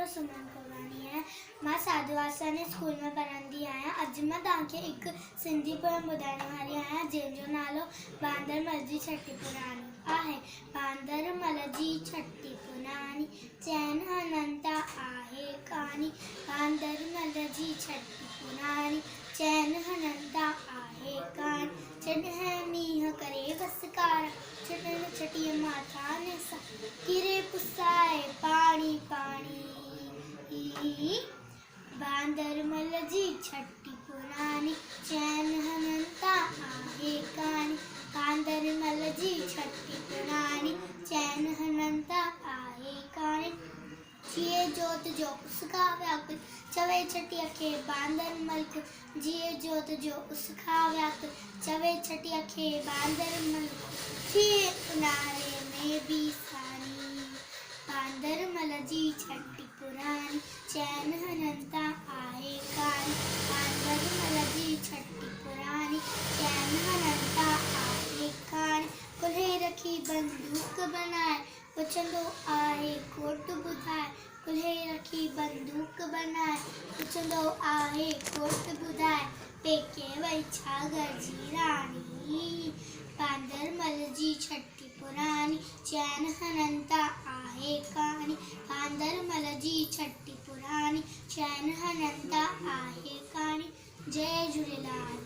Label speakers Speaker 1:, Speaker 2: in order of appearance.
Speaker 1: नालो सुमन कोलानी है। मां साधू आसरानी स्कूल में पढ़ंदी आहियां। अॼु मां तव्हांखे हिकु सिंधी पोयम ॿुधाइण वारी आहियां जंहिंजो नालो बांदरमल जी छठी पुराणी आहे। बांदरमल जी छठी पुराणी चैन अनंत आहे कहानी। बांदरमल जी छठी पुराणी चैन अनंत आहे कहानी। जॾहिं मींहुं करे वसकारा छॾण छटीअ माथा नेसा किरे पुसाए पाणी पाणी। बांदरमल जी छठी पुराणी चैन अनंत आहे कहानी। बांदरमल जी छठी पुराणी चैन अनंत आहे कहानी। जिए जोत जो उसका व्याकुल चवे छठीअ खे बांदरमल को। जिए जोत जो उसका व्याकुल चवे छठीअ खे बांदरमल को। थिए उन्हारे में भी सानी। बांदरमल जी छठी पुराणी चैन अनंत आहे कहानी। बांदरमल जी छठी पुराणी चैन अनंत आहे कहानी। कुल्हे रखी बंदूक बनाए पुछंदो आहे कोट ॿुधाए। कुल्हे रखी बंदूक बनाए पुछंदो आहे कोट ॿुधाए। पेके वई छा गरजी राणी। बांदरमल जी छठी पुराणी चैन अनंत आहे कहानी। बांदरमल जी छठी पुराणी चैन अनंत आहे कहानी। जय झूलेलाल।